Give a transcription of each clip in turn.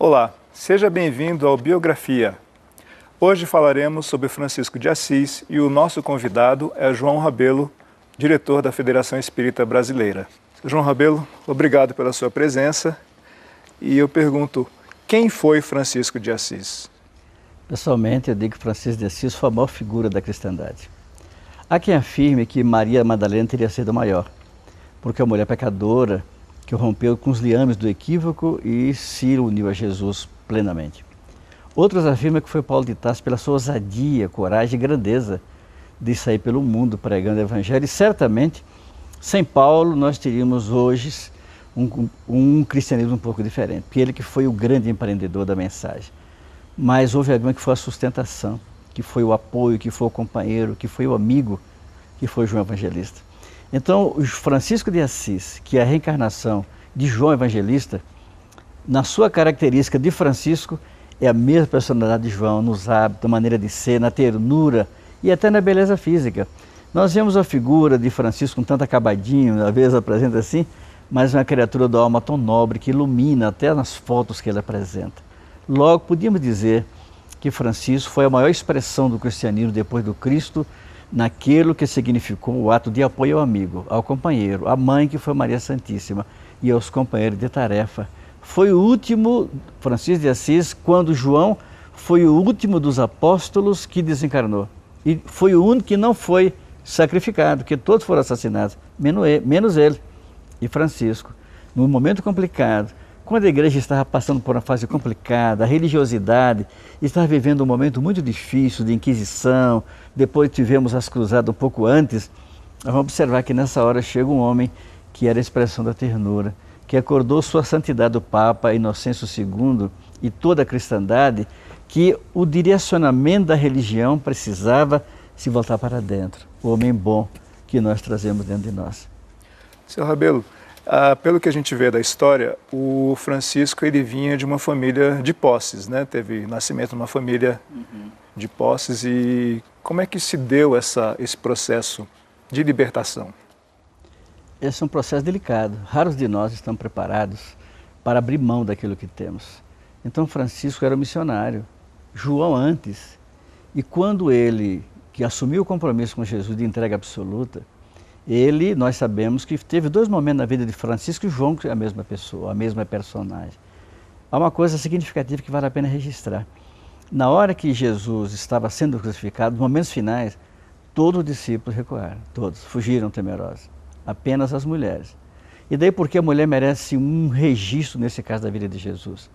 Olá, seja bem-vindo ao Biografia. Hoje falaremos sobre Francisco de Assis e o nosso convidado é João Rabelo, diretor da Federação Espírita Brasileira. João Rabelo, obrigado pela sua presença e eu pergunto, quem foi Francisco de Assis? Pessoalmente, eu digo que Francisco de Assis foi a maior figura da cristandade. Há quem afirme que Maria Madalena teria sido maior, porque a mulher pecadora que rompeu com os liames do equívoco e se uniu a Jesus plenamente. Outros afirmam que foi Paulo de Tarso pela sua ousadia, coragem e grandeza de sair pelo mundo pregando o Evangelho. E certamente, sem Paulo, nós teríamos hoje um cristianismo um pouco diferente, porque ele que foi o grande empreendedor da mensagem. Mas houve alguém que foi a sustentação, que foi o apoio, que foi o companheiro, que foi o amigo, que foi João Evangelista. Então, o Francisco de Assis, que é a reencarnação de João Evangelista, na sua característica de Francisco, é a mesma personalidade de João, nos hábitos, na maneira de ser, na ternura e até na beleza física. Nós vemos a figura de Francisco um tanto acabadinho, às vezes apresenta assim, mas uma criatura da alma tão nobre que ilumina até nas fotos que ele apresenta. Logo, podíamos dizer que Francisco foi a maior expressão do cristianismo depois do Cristo, naquilo que significou o ato de apoio ao amigo, ao companheiro, à mãe que foi Maria Santíssima e aos companheiros de tarefa. Foi o último, Francisco de Assis, quando João foi o último dos apóstolos que desencarnou. E foi o único que não foi sacrificado, porque todos foram assassinados, menos ele e Francisco. Num momento complicado, quando a igreja estava passando por uma fase complicada, a religiosidade estava vivendo um momento muito difícil de Inquisição, depois tivemos as cruzadas um pouco antes, nós vamos observar que nessa hora chega um homem que era a expressão da ternura, que acordou sua santidade do Papa Inocêncio II e toda a cristandade, que o direcionamento da religião precisava se voltar para dentro, o homem bom que nós trazemos dentro de nós. Seu Rabelo, pelo que a gente vê da história, o Francisco ele vinha de uma família de posses, né? Teve nascimento numa família de posses e como é que se deu esse processo de libertação? Esse é um processo delicado. Raros de nós estão preparados para abrir mão daquilo que temos. Então Francisco era um missionário, João antes, e quando ele que assumiu o compromisso com Jesus de entrega absoluta, nós sabemos que teve dois momentos na vida de Francisco e João que é a mesma pessoa, a mesma personagem. Há uma coisa significativa que vale a pena registrar. Na hora que Jesus estava sendo crucificado, nos momentos finais, todos os discípulos recuaram, todos, fugiram temerosos, apenas as mulheres. E daí porque a mulher merece um registro nesse caso da vida de Jesus.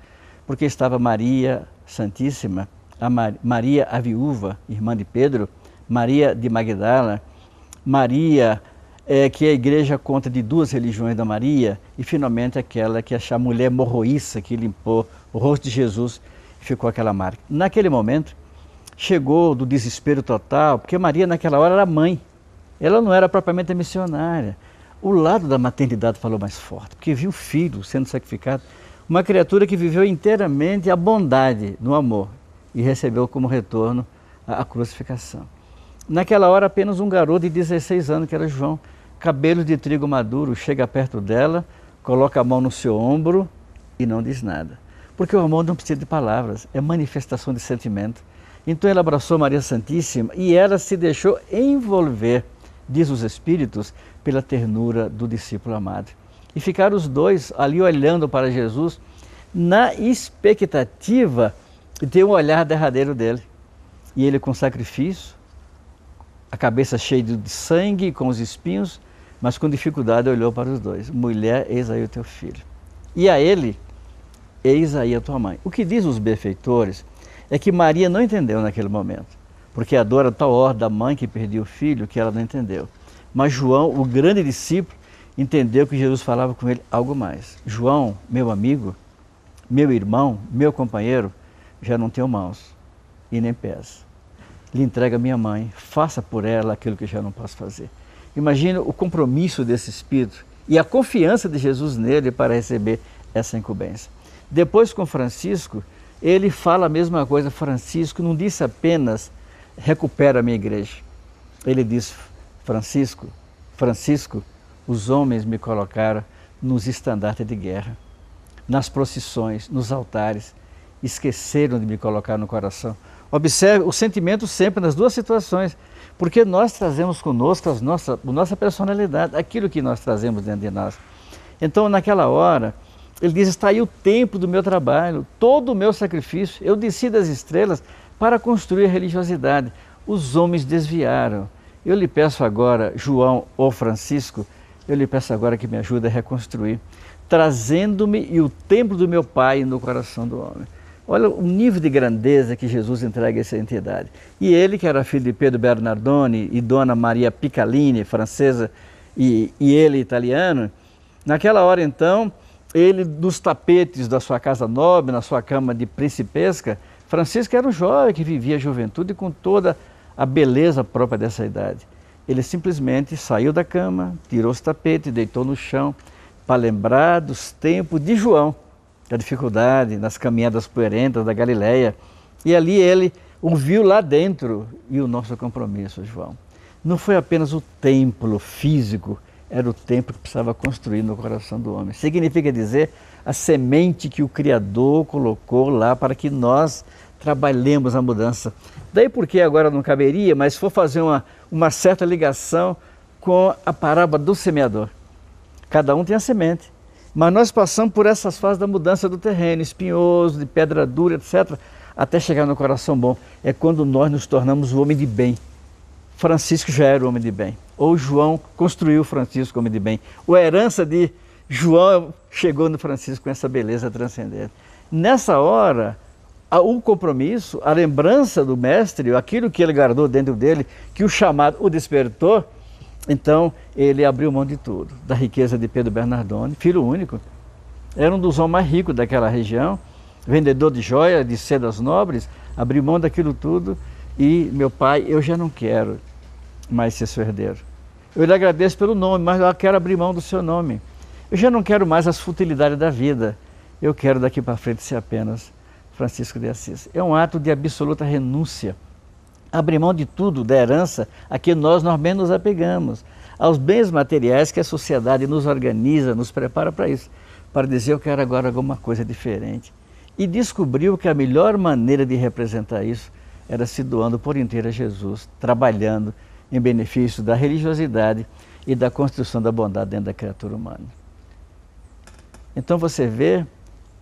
Porque estava Maria Santíssima, Maria a viúva, irmã de Pedro, Maria de Magdala, Maria que a igreja conta de duas religiões da Maria, e finalmente aquela que é a mulher morroíça que limpou o rosto de Jesus e ficou aquela marca. Naquele momento, chegou do desespero total, porque Maria naquela hora era mãe, ela não era propriamente a missionária. O lado da maternidade falou mais forte, porque viu o filho sendo sacrificado, uma criatura que viveu inteiramente a bondade no amor e recebeu como retorno a crucificação. Naquela hora, apenas um garoto de 16 anos, que era João, cabelos de trigo maduro, chega perto dela, coloca a mão no seu ombro e não diz nada. Porque o amor não precisa de palavras, é manifestação de sentimento. Então ele abraçou Maria Santíssima e ela se deixou envolver, diz os Espíritos, pela ternura do discípulo amado. E ficaram os dois ali olhando para Jesus, na expectativa de ter um olhar derradeiro dele. E ele com sacrifício, a cabeça cheia de sangue, com os espinhos, mas com dificuldade olhou para os dois. Mulher, eis aí o teu filho. E a ele, eis aí a tua mãe. O que diz os benfeitores é que Maria não entendeu naquele momento, porque a dor era tal hora da mãe que perdia o filho que ela não entendeu. Mas João, o grande discípulo, entendeu que Jesus falava com ele algo mais. João, meu amigo, meu irmão, meu companheiro, já não tenho mãos e nem pés. Lhe entrega a minha mãe, faça por ela aquilo que eu já não posso fazer. Imagina o compromisso desse Espírito e a confiança de Jesus nele para receber essa incumbência. Depois com Francisco, ele fala a mesma coisa. Francisco não disse apenas, recupera a minha igreja. Ele diz, Francisco, os homens me colocaram nos estandartes de guerra. nas procissões, nos altares, esqueceram de me colocar no coração. Observe o sentimento sempre nas duas situações, porque nós trazemos conosco a nossa personalidade, aquilo que nós trazemos dentro de nós. Então, naquela hora, ele diz, está aí o tempo do meu trabalho, todo o meu sacrifício, eu desci das estrelas para construir a religiosidade. Os homens desviaram. Eu lhe peço agora, João ou Francisco, eu lhe peço agora que me ajude a reconstruir, trazendo-me e o templo do meu Pai no coração do homem. Olha o nível de grandeza que Jesus entrega a essa entidade. E ele, que era filho de Pedro Bernardoni e Dona Maria Picalini, francesa, e ele, italiano, naquela hora então, ele, dos tapetes da sua casa nobre, na sua cama de principesca, Francisco era um jovem que vivia a juventude com toda a beleza própria dessa idade. Ele simplesmente saiu da cama, tirou os tapetes, deitou no chão, para lembrar dos tempos de João, da dificuldade, nas caminhadas poerentas da Galileia. E ali ele o viu lá dentro, e o nosso compromisso, João. Não foi apenas o templo físico, era o templo que precisava construir no coração do homem. Significa dizer a semente que o Criador colocou lá para que nós trabalhemos a mudança. Daí porque agora não caberia, mas se for fazer uma certa ligação com a parábola do semeador. Cada um tem a semente. Mas nós passamos por essas fases da mudança do terreno, espinhoso, de pedra dura, etc., até chegar no coração bom. É quando nós nos tornamos o homem de bem. Francisco já era o homem de bem. Ou João construiu Francisco homem de bem. Ou a herança de João chegou no Francisco com essa beleza transcendente. Nessa hora, o compromisso, a lembrança do mestre, aquilo que ele guardou dentro dele, que o chamado o despertou, então ele abriu mão de tudo, da riqueza de Pedro Bernardoni, filho único, era um dos homens mais ricos daquela região, vendedor de joias, de sedas nobres, abriu mão daquilo tudo e, meu pai, eu já não quero mais ser seu herdeiro. Eu lhe agradeço pelo nome, mas eu quero abrir mão do seu nome. Eu já não quero mais as futilidades da vida, eu quero daqui para frente ser apenas Francisco de Assis. É um ato de absoluta renúncia. Abrir mão de tudo, da herança, a que nós menos nos apegamos, aos bens materiais que a sociedade nos organiza, nos prepara para isso, para dizer eu quero agora alguma coisa diferente. E descobriu que a melhor maneira de representar isso era se doando por inteiro a Jesus, trabalhando em benefício da religiosidade e da construção da bondade dentro da criatura humana. Então você vê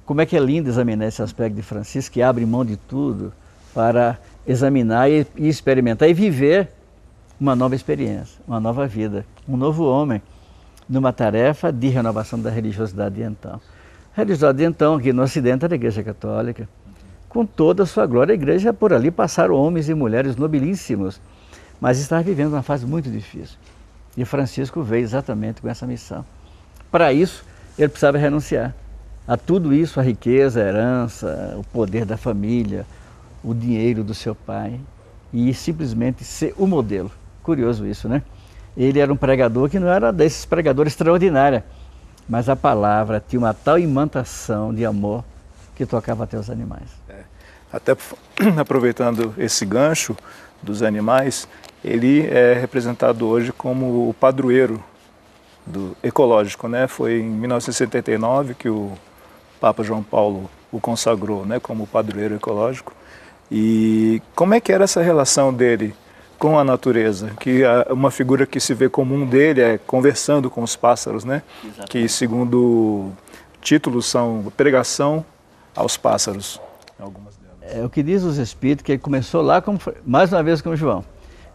como é que é lindo examinar esse aspecto de Francisco, que abre mão de tudo para examinar e experimentar e viver uma nova experiência, uma nova vida, um novo homem, numa tarefa de renovação da religiosidade de então. A religiosidade de então, aqui no Ocidente, era a Igreja Católica, com toda a sua glória. A Igreja, por ali, passaram homens e mulheres nobilíssimos, mas estava vivendo uma fase muito difícil. E Francisco veio exatamente com essa missão. Para isso, ele precisava renunciar a tudo isso, a riqueza, a herança, o poder da família, o dinheiro do seu pai, e simplesmente ser o modelo. Curioso isso, né? Ele era um pregador que não era desses pregadores extraordinários, mas a palavra tinha uma tal imantação de amor que tocava até os animais. Até aproveitando esse gancho dos animais, ele é representado hoje como o padroeiro do ecológico, né? Foi em 1979 que o Papa João Paulo o consagrou, né, como padroeiro ecológico. E como é que era essa relação dele com a natureza? Que uma figura que se vê comum dele é conversando com os pássaros, né? Exatamente. Que segundo títulos são Pregação aos Pássaros, algumas delas. É o que diz os Espíritos, que ele começou lá, mais uma vez como João.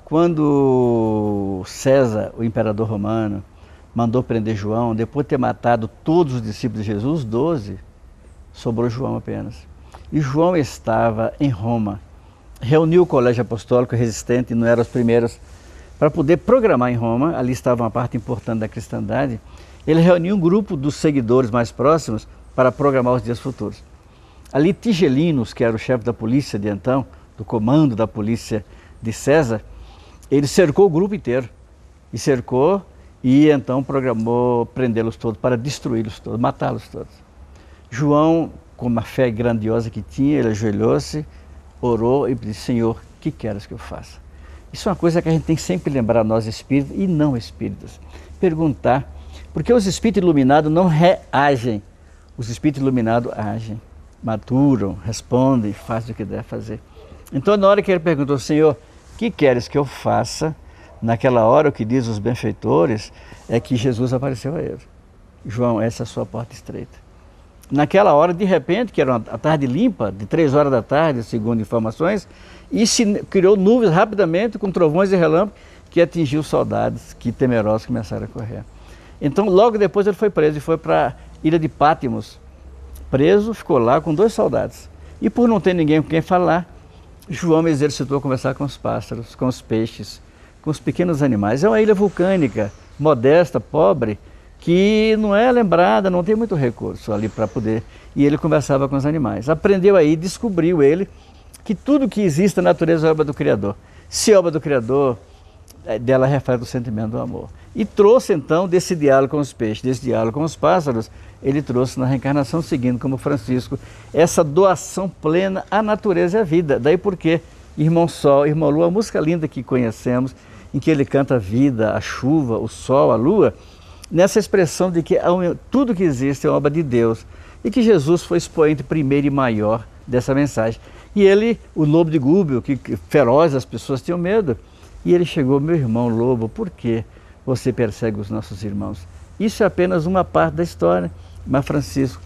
Quando César, o imperador romano, mandou prender João, depois de ter matado todos os discípulos de Jesus, 12, sobrou João apenas. E João estava em Roma, reuniu o colégio apostólico resistente, não eram os primeiros, para poder programar em Roma, ali estava uma parte importante da cristandade, ele reuniu um grupo dos seguidores mais próximos para programar os dias futuros. Ali Tigelinos, que era o chefe da polícia de então, do comando da polícia de César, ele cercou o grupo inteiro, e então programou prendê-los todos, para destruí-los todos, matá-los todos. João, com uma fé grandiosa que tinha, ele ajoelhou-se, orou e disse, Senhor, o que queres que eu faça? Isso é uma coisa que a gente tem que sempre lembrar, nós espíritas e não espíritas. Perguntar, porque os espíritos iluminados não reagem os espíritos iluminados agem, maturam, respondem, fazem o que deve fazer. Então, na hora que ele perguntou, Senhor, o que queres que eu faça? Naquela hora, o que diz os benfeitores é que Jesus apareceu a ele. João, essa é a sua porta estreita. Naquela hora, de repente, que era a tarde limpa, de 3 horas da tarde, segundo informações, e se criou nuvens rapidamente, com trovões e relâmpagos, que atingiu os soldados, que temerosos começaram a correr. Então, logo depois ele foi preso e foi para a ilha de Pátimos. Preso, ficou lá com 2 soldados. E por não ter ninguém com quem falar, João me exercitou a conversar com os pássaros, com os peixes, com os pequenos animais. É uma ilha vulcânica, modesta, pobre, que não é lembrada, não tem muito recurso ali para poder... E ele conversava com os animais. Aprendeu aí, descobriu ele, que tudo que existe na natureza é obra do Criador. Se é obra do Criador, dela reflete o sentimento do amor. E trouxe então desse diálogo com os peixes, desse diálogo com os pássaros, ele trouxe na reencarnação seguindo, como Francisco, essa doação plena à natureza e à vida. Daí porque Irmão Sol, Irmão Lua, a música linda que conhecemos, em que ele canta a vida, a chuva, o sol, a lua, nessa expressão de que tudo que existe é obra de Deus e que Jesus foi expoente primeiro e maior dessa mensagem. E ele, o lobo de Gúbio, que feroz, as pessoas tinham medo, e ele chegou, meu irmão lobo, por que você persegue os nossos irmãos? Isso é apenas uma parte da história, mas Francisco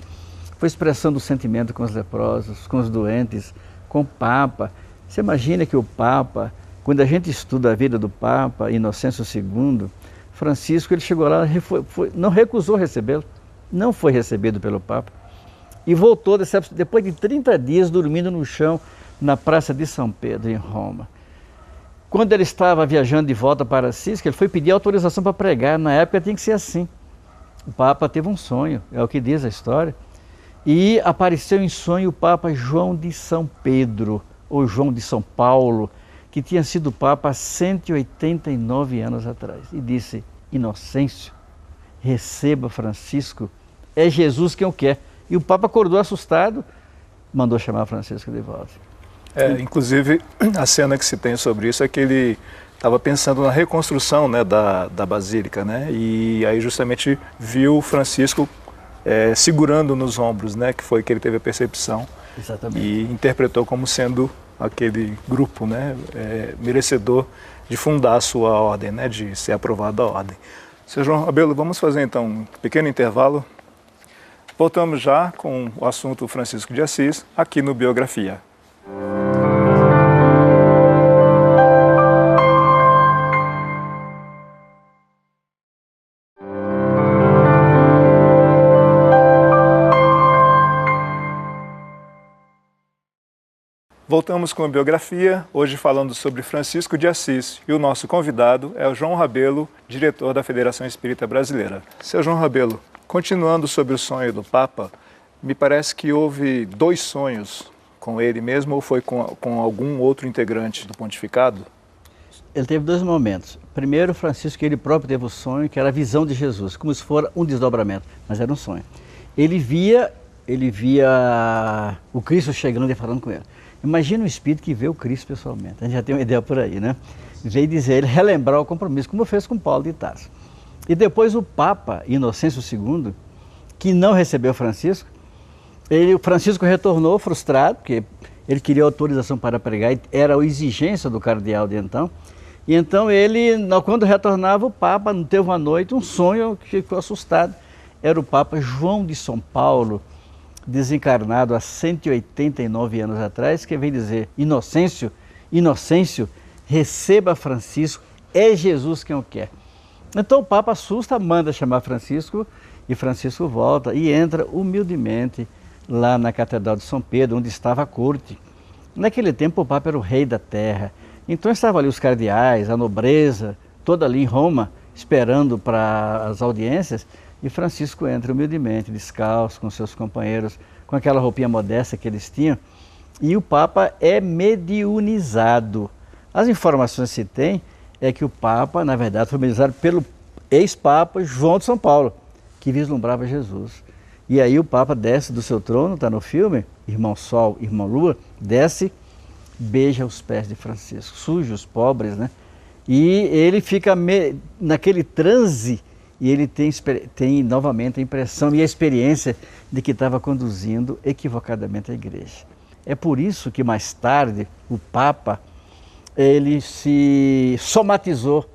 foi expressando o sentimento com os leprosos, com os doentes, com o Papa. Você imagina que o Papa, quando a gente estuda a vida do Papa, Inocêncio II, Francisco, ele chegou lá, não recusou recebê-lo, não foi recebido pelo Papa, e voltou depois de 30 dias dormindo no chão na Praça de São Pedro, em Roma. Quando ele estava viajando de volta para Assis, que ele foi pedir autorização para pregar, na época tinha que ser assim. O Papa teve um sonho, é o que diz a história, e apareceu em sonho o Papa João de São Pedro, ou João de São Paulo, que tinha sido Papa há 189 anos atrás, e disse, Inocêncio, receba Francisco, é Jesus quem o quer. E o Papa acordou assustado, mandou chamar Francisco de volta. Inclusive, a cena que se tem sobre isso é que ele estava pensando na reconstrução, né, da Basílica, né, e aí justamente viu Francisco segurando nos ombros, né, que foi que ele teve a percepção. Exatamente. E interpretou como sendo aquele grupo, né, merecedor de fundar a sua ordem, né, de ser aprovado a ordem. Sr. João Rabelo, vamos fazer então um pequeno intervalo. Voltamos já com o assunto Francisco de Assis, aqui no Biografia. Voltamos com a Biografia, hoje falando sobre Francisco de Assis, e o nosso convidado é o João Rabelo, diretor da Federação Espírita Brasileira. Seu João Rabelo, continuando sobre o sonho do Papa, me parece que houve 2 sonhos com ele mesmo ou foi com algum outro integrante do pontificado? Ele teve 2 momentos. Primeiro, Francisco, ele próprio teve o sonho, que era a visão de Jesus, como se fosse um desdobramento, mas era um sonho. Ele via o Cristo chegando e falando com ele. Imagina um espírito que vê o Cristo pessoalmente, a gente já tem uma ideia por aí, né? Veio dizer ele, relembrar o compromisso, como fez com Paulo de Tarso. E depois o Papa Inocêncio II, que não recebeu Francisco, o Francisco retornou frustrado, porque ele queria autorização para pregar, era a exigência do cardeal de então. E então ele, quando retornava, o Papa teve uma noite, um sonho, que ficou assustado. Era o Papa João de São Paulo, desencarnado há 189 anos atrás, que vem dizer, Inocêncio, receba Francisco, é Jesus quem o quer. Então o Papa assusta, manda chamar Francisco, e Francisco volta e entra humildemente lá na Catedral de São Pedro, onde estava a corte. Naquele tempo o Papa era o rei da terra, então estavam ali os cardeais, a nobreza, toda ali em Roma, esperando para as audiências, e Francisco entra humildemente, descalço, com seus companheiros, com aquela roupinha modesta que eles tinham, e o Papa é mediunizado. As informações que se tem é que o Papa, na verdade, foi mediunizado pelo ex-Papa João de São Paulo, que vislumbrava Jesus. E aí o Papa desce do seu trono, está no filme, Irmão Sol, Irmão Lua, desce, beija os pés de Francisco, sujos, pobres, né? E ele fica naquele transe e ele tem novamente a impressão e a experiência de que estava conduzindo equivocadamente a igreja. É por isso que mais tarde o Papa, ele se somatizou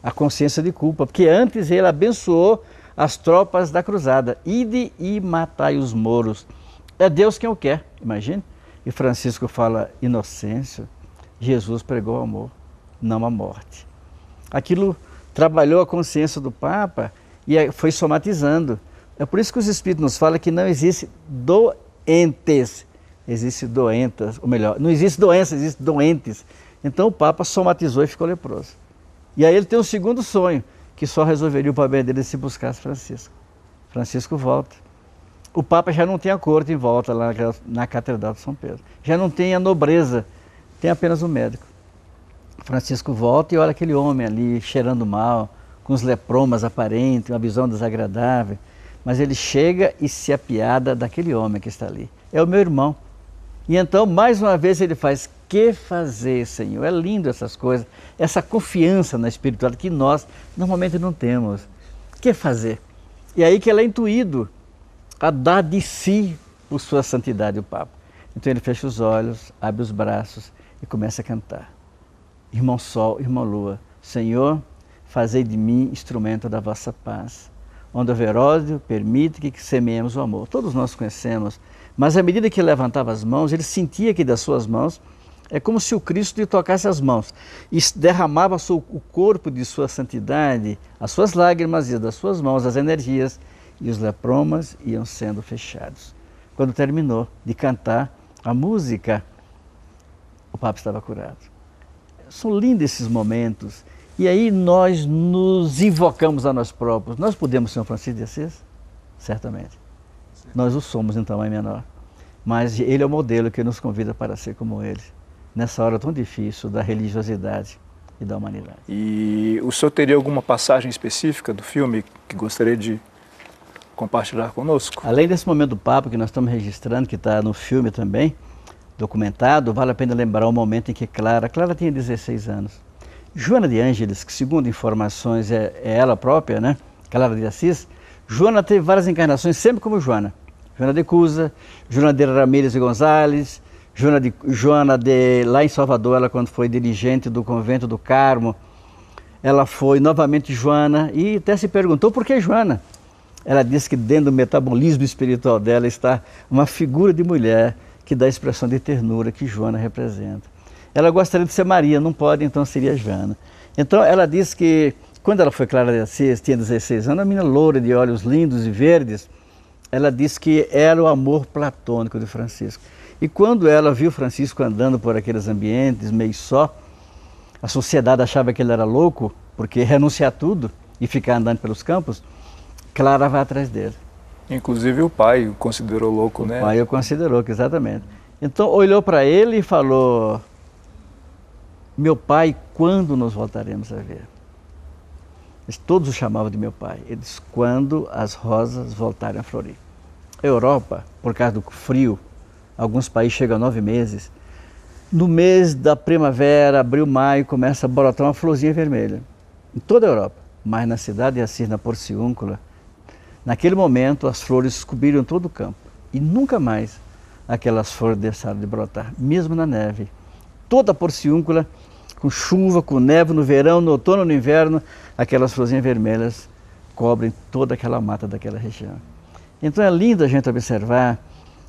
a consciência de culpa, porque antes ele abençoou as tropas da cruzada. Ide e matai os mouros. É Deus quem o quer, imagine. E Francisco fala, Inocêncio, Jesus pregou o amor, não a morte. Aquilo trabalhou a consciência do Papa e foi somatizando. É por isso que os Espíritos nos falam que não existe doentes, existe doentas, ou melhor, não existe doença, existe doentes. Então o Papa somatizou e ficou leproso. E aí ele tem um segundo sonho, que só resolveria o problema dele se buscasse Francisco. Francisco volta. O Papa já não tem a corte em volta lá na Catedral de São Pedro. Já não tem a nobreza, tem apenas o médico. Francisco volta e olha aquele homem ali cheirando mal, com os lepromas aparentes, uma visão desagradável. Mas ele chega e se apiada daquele homem que está ali. É o meu irmão. E então, mais uma vez, ele faz, que fazer, Senhor? É lindo essas coisas, essa confiança na espiritualidade que nós normalmente não temos. Que fazer? E aí que ele é intuído a dar de si por sua santidade, o Papa. Então ele fecha os olhos, abre os braços e começa a cantar. Irmão Sol, irmão Lua, Senhor, fazei de mim instrumento da vossa paz. Onde houver ódio, permite que semeemos o amor. Todos nós conhecemos, mas à medida que ele levantava as mãos, ele sentia que das suas mãos, é como se o Cristo lhe tocasse as mãos e derramava o corpo de sua santidade, as suas lágrimas e das suas mãos, as energias, e os lepromas iam sendo fechados. Quando terminou de cantar a música, o Papa estava curado. São lindos esses momentos. E aí nós nos invocamos a nós próprios. Nós podemos ser um Francisco de Assis? Certamente. Sim. Nós o somos em tamanho menor. Mas ele é o modelo que nos convida para ser como ele, nessa hora tão difícil da religiosidade e da humanidade. E o senhor teria alguma passagem específica do filme que gostaria de compartilhar conosco? Além desse momento do Papa que nós estamos registrando, que está no filme também, documentado, vale a pena lembrar o momento em que Clara tinha 16 anos. Joana de Ângeles, que segundo informações é ela própria, né? Clara de Assis, Joana teve várias encarnações, sempre como Joana. Joana de Cusa, Joana de Ramírez e Gonzalez, Joana de lá em Salvador, ela quando foi dirigente do convento do Carmo, ela foi novamente Joana e até se perguntou por que Joana. Ela disse que dentro do metabolismo espiritual dela está uma figura de mulher que dá a expressão de ternura que Joana representa. Ela gostaria de ser Maria, não pode, então seria Joana. Então ela disse que quando ela foi Clara de Assis, tinha 16 anos, uma menina loura de olhos lindos e verdes, ela disse que era o amor platônico de Francisco. E quando ela viu Francisco andando por aqueles ambientes, meio só, a sociedade achava que ele era louco, porque renunciar a tudo e ficar andando pelos campos, Clara vai atrás dele. Inclusive o pai o considerou louco, né? O pai o considerou, exatamente. Então olhou para ele e falou, meu pai, quando nos voltaremos a ver? Todos o chamavam de meu pai. Ele disse, quando as rosas voltarem a florir. A Europa, por causa do frio, alguns países chegam a 9 meses. No mês da primavera, abril, maio, começa a brotar uma florzinha vermelha. Em toda a Europa. Mas na cidade de Assis, na Porciúncula, naquele momento as flores cobriram todo o campo. E nunca mais aquelas flores deixaram de brotar, mesmo na neve. Toda a Porciúncula, com chuva, com neve no verão, no outono, no inverno, aquelas florzinhas vermelhas cobrem toda aquela mata daquela região. Então é lindo a gente observar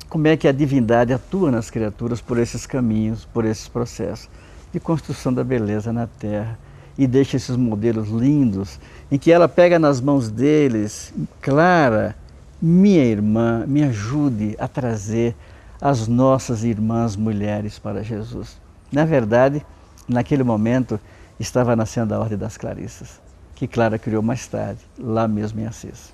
como é que a divindade atua nas criaturas por esses caminhos, por esses processos de construção da beleza na terra e deixa esses modelos lindos em que ela pega nas mãos deles, Clara, minha irmã, me ajude a trazer as nossas irmãs mulheres para Jesus. Na verdade, naquele momento estava nascendo a Ordem das Clarissas, que Clara criou mais tarde, lá mesmo em Assis.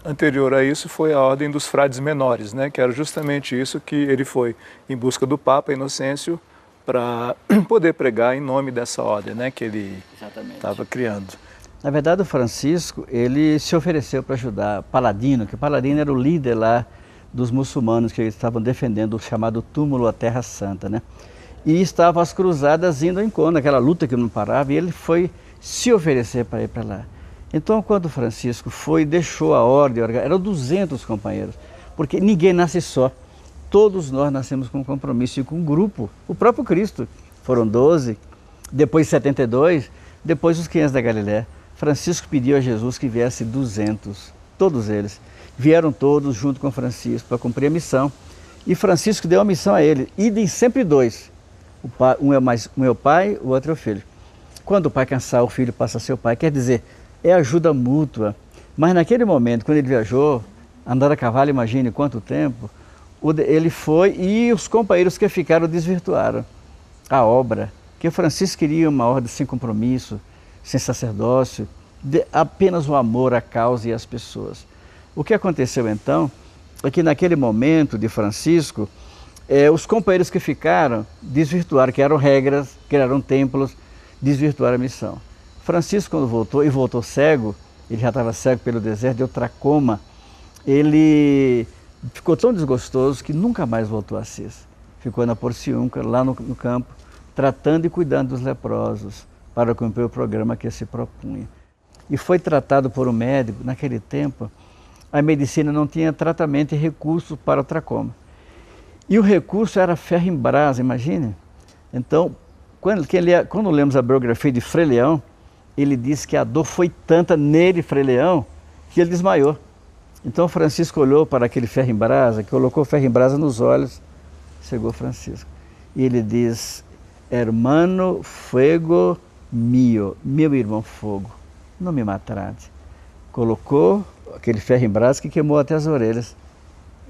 Anterior a isso foi a Ordem dos Frades Menores, né? Que era justamente isso que ele foi em busca do Papa Inocêncio para poder pregar em nome dessa ordem, né? Que ele estava criando. Na verdade, o Francisco, ele se ofereceu para ajudar Paladino, que Paladino era o líder lá dos muçulmanos que estavam defendendo o chamado túmulo à Terra Santa, né? E estavam as cruzadas indo ao encontro, aquela luta que não parava, e ele foi se oferecer para ir para lá. Então, quando Francisco foi e deixou a ordem, eram 200 companheiros, porque ninguém nasce só. Todos nós nascemos com um compromisso e com um grupo. O próprio Cristo, foram 12, depois 72, depois os 500 da Galiléia. Francisco pediu a Jesus que viesse 200, todos eles. Vieram todos junto com Francisco para cumprir a missão. E Francisco deu a missão a ele, idem sempre dois. Um é o pai, o outro é o filho. Quando o pai cansar, o filho passa a ser o pai. Quer dizer, é ajuda mútua. Mas naquele momento, quando ele viajou, andar a cavalo, imagine quanto tempo, ele foi e os companheiros que ficaram desvirtuaram a obra. Que Francisco queria uma ordem sem compromisso, sem sacerdócio, apenas o amor à causa e às pessoas. O que aconteceu então é que naquele momento de Francisco, os companheiros que ficaram desvirtuaram, que eram regras, criaram templos, desvirtuaram a missão. Francisco, quando voltou, e voltou cego, ele já estava cego pelo deserto, deu tracoma, ele ficou tão desgostoso que nunca mais voltou a Assis. Ficou na Porciúncula, lá no campo, tratando e cuidando dos leprosos, para cumprir o programa que se propunha. E foi tratado por um médico, naquele tempo, a medicina não tinha tratamento e recurso para o tracoma. E o recurso era ferro em brasa, imagine. Então, quando lemos a biografia de Frei Leão, ele diz que a dor foi tanta nele, Frei Leão, que ele desmaiou. Então Francisco olhou para aquele ferro em brasa, colocou o ferro em brasa nos olhos, chegou Francisco. E ele diz, hermano fuego mio, meu irmão fogo, não me maltrate. Colocou aquele ferro em brasa que queimou até as orelhas.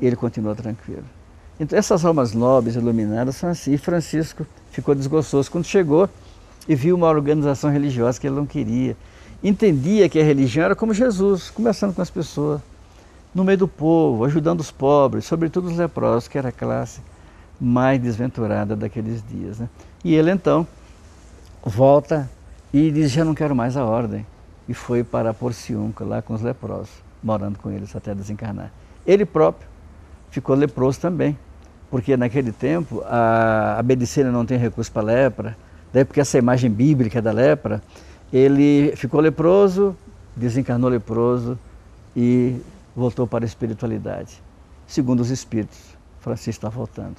E ele continuou tranquilo. Então essas almas nobres, iluminadas, são assim. E Francisco ficou desgostoso quando chegou e viu uma organização religiosa que ele não queria. Entendia que a religião era como Jesus, conversando com as pessoas, no meio do povo, ajudando os pobres, sobretudo os leprosos, que era a classe mais desventurada daqueles dias, né? E ele então volta e diz, já não quero mais a ordem. E foi para a Porciúncula, lá com os leprosos, morando com eles até desencarnar. Ele próprio ficou leproso também, porque naquele tempo a medicina não tem recurso para lepra, daí porque essa imagem bíblica da lepra, ele ficou leproso, desencarnou leproso e voltou para a espiritualidade. Segundo os espíritos, Francisco está voltando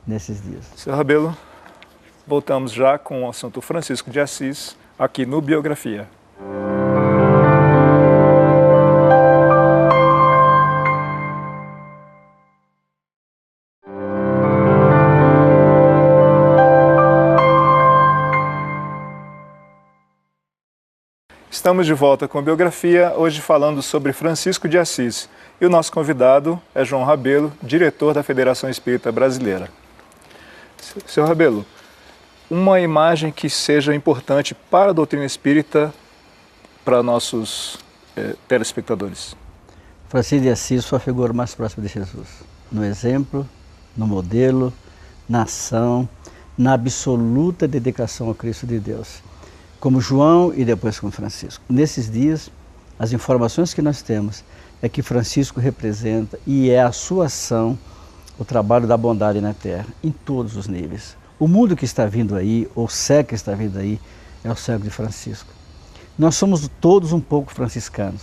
nesses dias. Seu Rabelo, voltamos já com o assunto Francisco de Assis, aqui no Biografia. Estamos de volta com a Biografia, hoje falando sobre Francisco de Assis. E o nosso convidado é João Rabelo, diretor da Federação Espírita Brasileira. Seu Rabelo, uma imagem que seja importante para a doutrina espírita, para nossos telespectadores. Francisco de Assis foi a figura mais próxima de Jesus, no exemplo, no modelo, na ação, na absoluta dedicação ao Cristo de Deus. Como João e depois com Francisco. Nesses dias, as informações que nós temos é que Francisco representa e é a sua ação, o trabalho da bondade na Terra, em todos os níveis. O mundo que está vindo aí, ou o século que está vindo aí, é o século de Francisco. Nós somos todos um pouco franciscanos.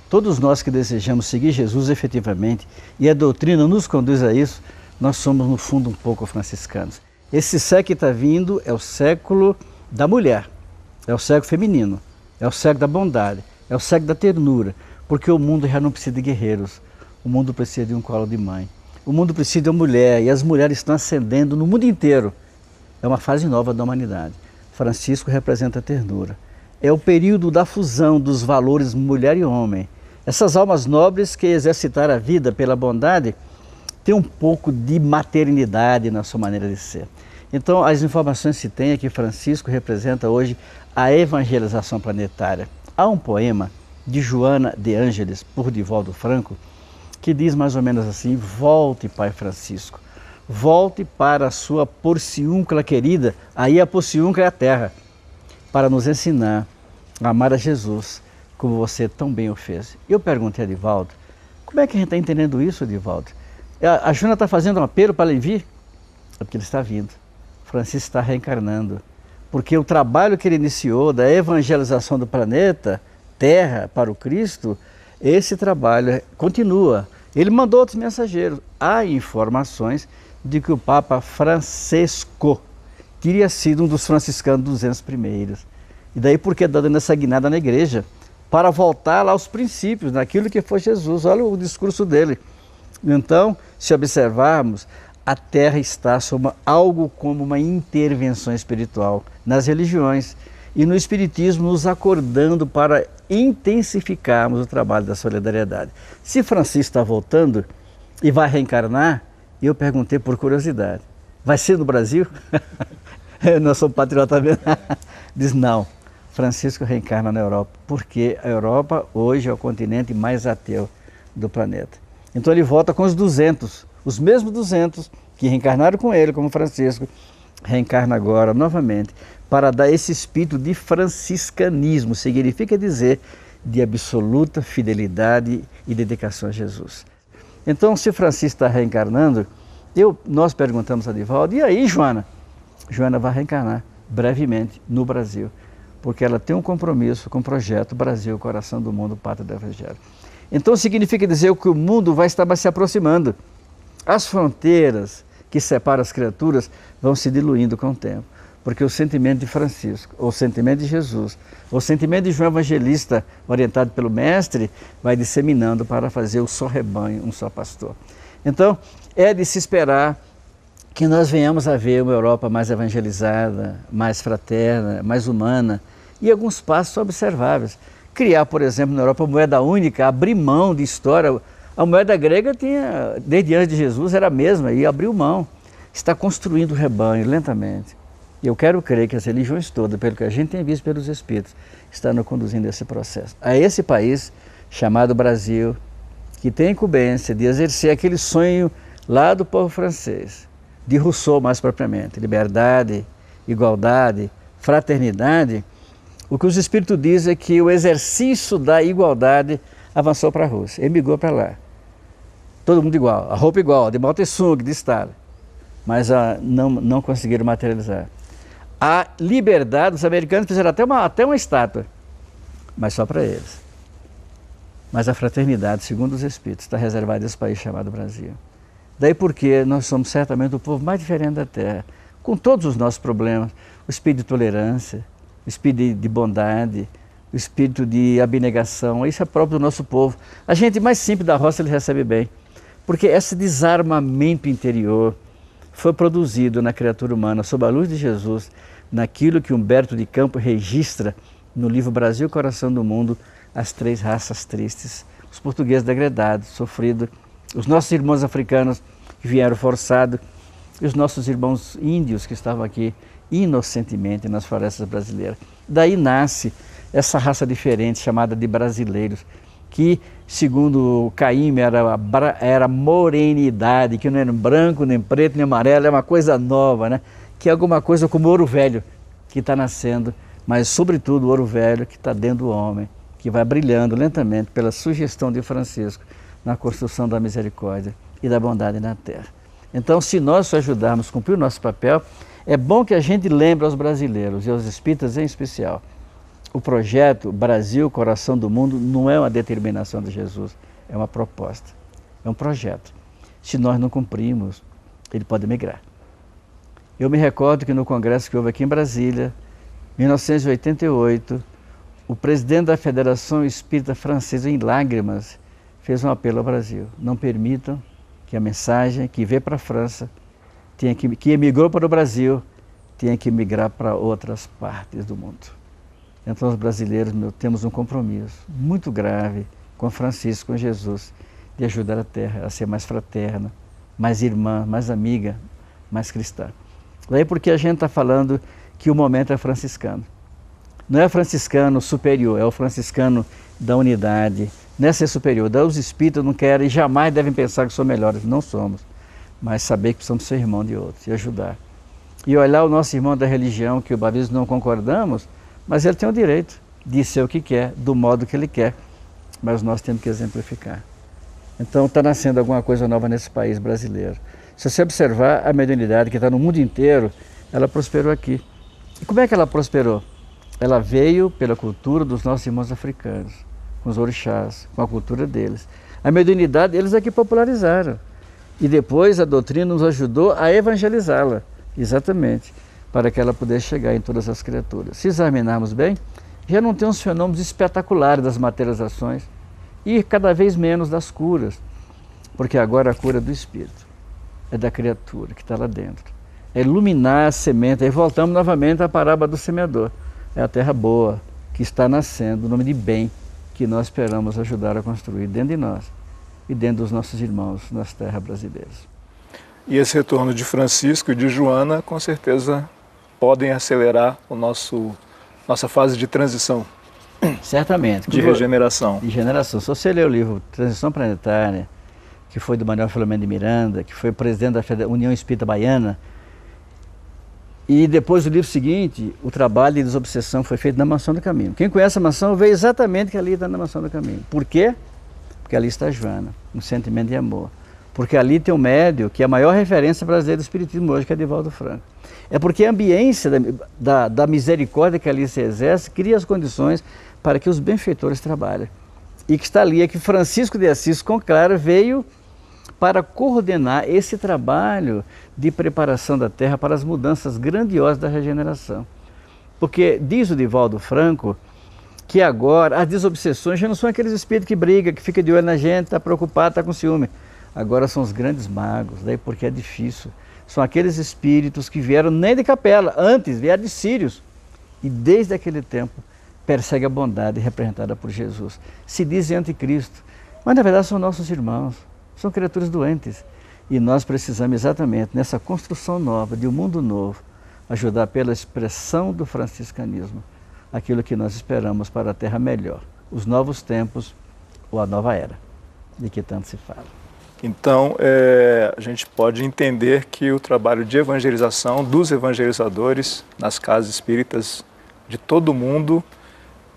Todos nós que desejamos seguir Jesus efetivamente, e a doutrina nos conduz a isso, nós somos no fundo um pouco franciscanos. Esse século que está vindo é o século da mulher. É o século feminino, é o século da bondade, é o século da ternura, porque o mundo já não precisa de guerreiros, o mundo precisa de um colo de mãe, o mundo precisa de uma mulher, e as mulheres estão ascendendo no mundo inteiro. É uma fase nova da humanidade. Francisco representa a ternura. É o período da fusão dos valores mulher e homem. Essas almas nobres que exercitaram a vida pela bondade têm um pouco de maternidade na sua maneira de ser. Então, as informações que se tem é que Francisco representa hoje a evangelização planetária. Há um poema de Joana de Ângeles, por Divaldo Franco, que diz mais ou menos assim, volte, Pai Francisco, volte para a sua Porciúncula querida, aí a Porciúncula é a terra, para nos ensinar a amar a Jesus, como você tão bem o fez. Eu perguntei a Divaldo, como é que a gente está entendendo isso, Divaldo? A Joana está fazendo um apelo para ele vir? É porque ele está vindo. Francisco está reencarnando, porque o trabalho que ele iniciou da evangelização do planeta terra para o Cristo, esse trabalho continua. Ele mandou outros mensageiros. Há informações de que o Papa Francesco teria sido um dos franciscanos 200 primeiros. E daí porque está dando essa guinada na igreja, para voltar lá aos princípios, naquilo que foi Jesus. Olha o discurso dele. Então, se observarmos, a Terra está sob algo como uma intervenção espiritual nas religiões e no Espiritismo, nos acordando para intensificarmos o trabalho da solidariedade. Se Francisco está voltando e vai reencarnar, eu perguntei por curiosidade, vai ser no Brasil? Nós somos patriotas mesmo. Diz não, Francisco reencarna na Europa, porque a Europa hoje é o continente mais ateu do planeta. Então ele volta com os 200, os mesmos 200 que reencarnaram com ele, como Francisco, reencarna agora novamente para dar esse espírito de franciscanismo, significa dizer de absoluta fidelidade e dedicação a Jesus. Então, se Francisco está reencarnando, nós perguntamos a Divaldo, e aí, Joana? Joana vai reencarnar brevemente no Brasil, porque ela tem um compromisso com o projeto Brasil, Coração do Mundo, Pátria do Evangelho. Então significa dizer que o mundo vai estar se aproximando. As fronteiras que separam as criaturas vão se diluindo com o tempo, porque o sentimento de Francisco, ou o sentimento de Jesus, ou o sentimento de João Evangelista, orientado pelo Mestre, vai disseminando para fazer um só rebanho, um só pastor. Então, é de se esperar que nós venhamos a ver uma Europa mais evangelizada, mais fraterna, mais humana, e alguns passos observáveis. Criar, por exemplo, na Europa, moeda única, abrir mão de história. A moeda grega tinha, desde antes de Jesus, era a mesma, e abriu mão. Está construindo o rebanho lentamente. E eu quero crer que as religiões todas, pelo que a gente tem visto pelos Espíritos, estão conduzindo esse processo. A esse país, chamado Brasil, que tem a incumbência de exercer aquele sonho lá do povo francês, de Rousseau mais propriamente, liberdade, igualdade, fraternidade. O que os Espíritos dizem é que o exercício da igualdade avançou para a Rússia, emigrou para lá. Todo mundo igual, a roupa igual, de Mao Tse-tung, de Stalin, mas não conseguiram materializar. A liberdade, os americanos fizeram até uma estátua, mas só para eles. Mas a fraternidade, segundo os Espíritos, está reservada a esse país chamado Brasil. Daí porque nós somos certamente o povo mais diferente da Terra, com todos os nossos problemas, o espírito de tolerância, o espírito de bondade, o espírito de abnegação, isso é próprio do nosso povo. A gente mais simples da roça ele recebe bem, porque esse desarmamento interior foi produzido na criatura humana, sob a luz de Jesus, naquilo que Humberto de Campos registra no livro Brasil, Coração do Mundo, as 3 raças tristes, os portugueses degredados, sofridos, os nossos irmãos africanos que vieram forçados, e os nossos irmãos índios que estavam aqui inocentemente nas florestas brasileiras. Daí nasce essa raça diferente chamada de brasileiros, que segundo Caim era morenidade, que não era branco, nem preto, nem amarelo, é uma coisa nova, né? Que é alguma coisa como o ouro velho que está nascendo, mas sobretudo o ouro velho que está dentro do homem, que vai brilhando lentamente pela sugestão de Francisco na construção da misericórdia e da bondade na terra. Então, se nós ajudarmos a cumprir o nosso papel, é bom que a gente lembre aos brasileiros e aos espíritas em especial, o projeto Brasil, Coração do Mundo não é uma determinação de Jesus, é uma proposta, é um projeto. Se nós não cumprimos, ele pode migrar. Eu me recordo que no congresso que houve aqui em Brasília, em 1988, o presidente da Federação Espírita Francesa, em lágrimas, fez um apelo ao Brasil. Não permitam que a mensagem que veio para a França, que emigrou para o Brasil, tenha que migrar para outras partes do mundo. Então, os brasileiros temos um compromisso muito grave com Francisco, com Jesus, de ajudar a Terra a ser mais fraterna, mais irmã, mais amiga, mais cristã. Daí porque a gente está falando que o momento é franciscano. Não é franciscano superior, é o franciscano da unidade, não é ser superior. Daí os espíritos não querem e jamais devem pensar que são melhores, não somos, mas saber que precisamos ser irmão de outros e ajudar. E olhar o nosso irmão da religião, que às vezes não concordamos, mas ele tem o direito de ser o que quer, do modo que ele quer, mas nós temos que exemplificar. Então está nascendo alguma coisa nova nesse país brasileiro. Se você observar a mediunidade que está no mundo inteiro, ela prosperou aqui. E como é que ela prosperou? ela veio pela cultura dos nossos irmãos africanos, com os orixás, com a cultura deles. A mediunidade eles é que popularizaram. E depois a doutrina nos ajudou a evangelizá-la, exatamente, para que ela pudesse chegar em todas as criaturas. Se examinarmos bem, já não tem uns fenômenos espetaculares das materializações e cada vez menos das curas, porque agora a cura é do espírito, é da criatura que está lá dentro. É iluminar a semente, aí voltamos novamente à parábola do semeador. É a terra boa que está nascendo, o nome de bem, que nós esperamos ajudar a construir dentro de nós e dentro dos nossos irmãos nas terras brasileiras. E esse retorno de Francisco e de Joana, com certeza, podem acelerar nossa fase de transição. Certamente. De regeneração. De regeneração. Se você ler o livro Transição Planetária, que foi do Manuel Filomeno de Miranda, que foi presidente da União Espírita Baiana, e depois do livro seguinte, o trabalho de desobsessão foi feito na Mansão do Caminho. Quem conhece a Mansão vê exatamente que ali está na Mansão do Caminho. Por quê? Porque ali está a Joana, um sentimento de amor. Porque ali tem um médium que é a maior referência brasileira do espiritismo hoje, que é Divaldo Franco. É porque a ambiência da misericórdia que ali se exerce cria as condições para que os benfeitores trabalhem. E que está ali, é que Francisco de Assis, com Clara, veio para coordenar esse trabalho de preparação da Terra para as mudanças grandiosas da regeneração. Porque diz o Divaldo Franco que agora as desobsessões já não são aqueles espíritos que brigam, que ficam de olho na gente, está preocupado, está com ciúme. Agora são os grandes magos, daí porque é difícil. São aqueles espíritos que vieram nem de capela, antes vieram de Sírios. E desde aquele tempo persegue a bondade representada por Jesus. Se dizem anticristo, mas na verdade são nossos irmãos, são criaturas doentes. E nós precisamos exatamente, nessa construção nova, de um mundo novo, ajudar pela expressão do franciscanismo, aquilo que nós esperamos para a Terra melhor, os novos tempos ou a nova era, de que tanto se fala. Então, a gente pode entender que o trabalho de evangelização dos evangelizadores nas casas espíritas de todo o mundo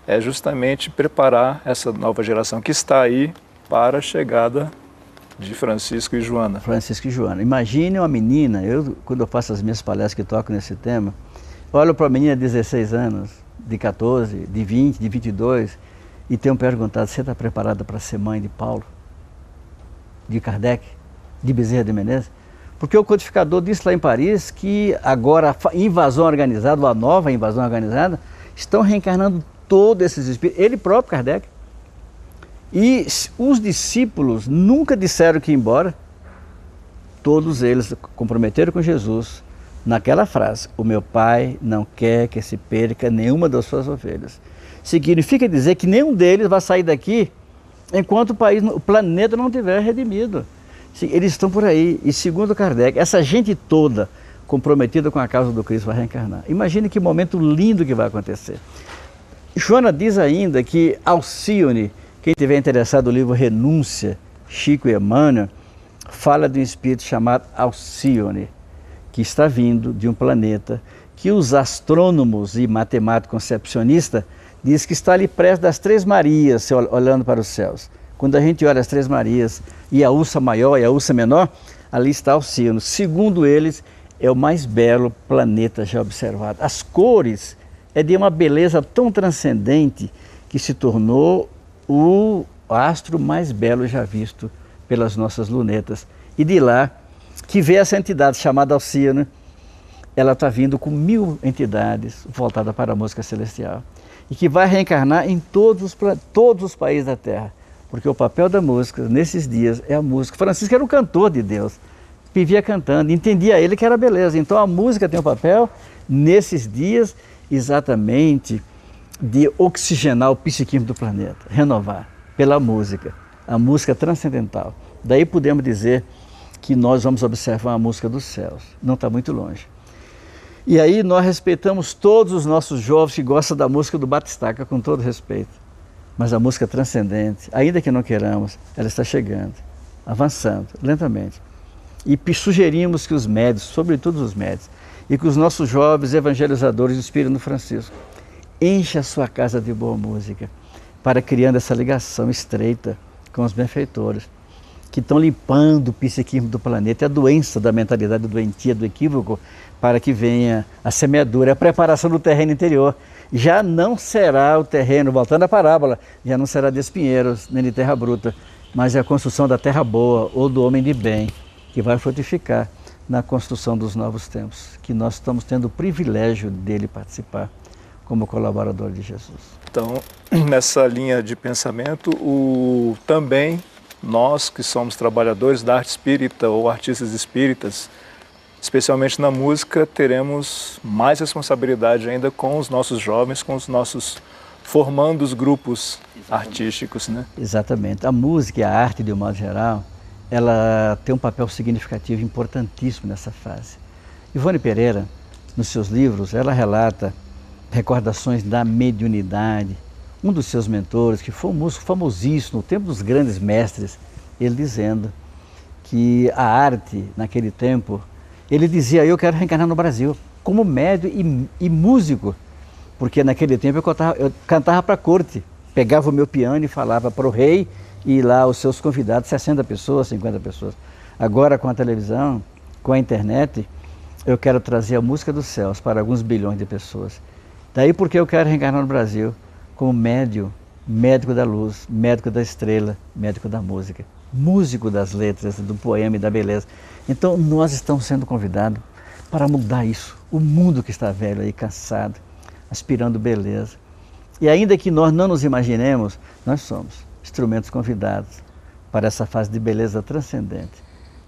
é justamente preparar essa nova geração que está aí para a chegada de Francisco e Joana. Francisco e Joana. Imagine uma menina, quando eu faço as minhas palestras que toco nesse tema, olho para uma menina de 16 anos, de 14, de 20, de 22, e tenho perguntado, você está preparada para ser mãe de Paulo? De Kardec? De Bezerra de Menezes? Porque o codificador disse lá em Paris que agora a invasão organizada, ou a nova invasão organizada, estão reencarnando todos esses espíritos, ele próprio, Kardec. E os discípulos nunca disseram que ia embora, todos eles comprometeram com Jesus naquela frase, o meu pai não quer que se perca nenhuma das suas ovelhas. Significa dizer que nenhum deles vai sair daqui enquanto o planeta não tiver redimido. Eles estão por aí, e segundo Kardec, essa gente toda comprometida com a causa do Cristo vai reencarnar. Imagine que momento lindo que vai acontecer. Joana diz ainda que Alcione, quem tiver interessado no livro Renúncia, Chico e Emmanuel, fala de um espírito chamado Alcione, que está vindo de um planeta que os astrônomos e matemáticos concepcionistas dizem que está ali perto das Três Marias, olhando para os céus. Quando a gente olha as Três Marias e a Ursa Maior e a Ursa Menor, ali está Alcione. Segundo eles, é o mais belo planeta já observado. As cores é de uma beleza tão transcendente que se tornou o astro mais belo já visto pelas nossas lunetas. E de lá, que vê essa entidade chamada Alcione, ela está vindo com 1000 entidades voltadas para a música celestial. E que vai reencarnar em todos os países da Terra. Porque o papel da música, nesses dias, é a música. Francisco era um cantor de Deus, vivia cantando, entendia ele que era beleza. Então a música tem um papel, nesses dias, exatamente de oxigenar o psiquismo do planeta, renovar pela música, a música transcendental. Daí podemos dizer que nós vamos observar a música dos céus, não está muito longe. E aí nós respeitamos todos os nossos jovens que gostam da música do Batistaca, com todo respeito. Mas a música transcendente, ainda que não queiramos, ela está chegando, avançando, lentamente. E sugerimos que os médios, sobretudo os médios, e que os nossos jovens evangelizadores inspirem no Francisco, encha a sua casa de boa música, para criando essa ligação estreita com os benfeitores, que estão limpando o psiquismo do planeta, a doença da mentalidade doentia, do equívoco, para que venha a semeadura, a preparação do terreno interior. já não será o terreno, voltando à parábola, já não será de espinheiros nem de terra bruta, mas é a construção da terra boa ou do homem de bem, que vai frutificar na construção dos novos tempos, que nós estamos tendo o privilégio dele participar como colaborador de Jesus. Então, nessa linha de pensamento, também nós que somos trabalhadores da arte espírita ou artistas espíritas, especialmente na música, teremos mais responsabilidade ainda com os nossos jovens, com os nossos formandos grupos artísticos, né? Exatamente. A música e a arte, de um modo geral, ela tem um papel significativo, importantíssimo nessa fase. Ivone Pereira, nos seus livros, ela relata recordações da mediunidade. Um dos seus mentores, que foi um músico famosíssimo, no tempo dos grandes mestres, ele dizendo que a arte, naquele tempo, ele dizia, eu quero reencarnar no Brasil, como médium e músico, porque naquele tempo eu cantava para a corte, pegava o meu piano e falava para o rei e lá os seus convidados, 60 pessoas, 50 pessoas. Agora com a televisão, com a internet, eu quero trazer a música dos céus para alguns bilhões de pessoas. Daí porque eu quero reencarnar no Brasil como médico da luz, médico da estrela, médico da música, músico das letras, do poema e da beleza. Então nós estamos sendo convidados para mudar isso. O mundo que está velho aí, cansado, aspirando beleza. E ainda que nós não nos imaginemos, nós somos instrumentos convidados para essa fase de beleza transcendente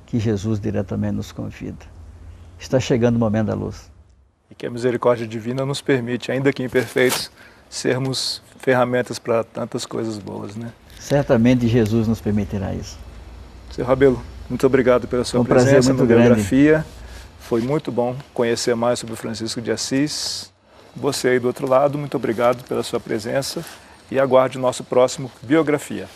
que Jesus diretamente nos convida. Está chegando o momento da luz. E que a misericórdia divina nos permite, ainda que imperfeitos, sermos ferramentas para tantas coisas boas, né? Certamente Jesus nos permitirá isso. Seu Rabelo, muito obrigado pela sua prazer presença muito na grande. biografia. Foi muito bom conhecer mais sobre Francisco de Assis. Você aí do outro lado, muito obrigado pela sua presença e aguarde o nosso próximo Biografia.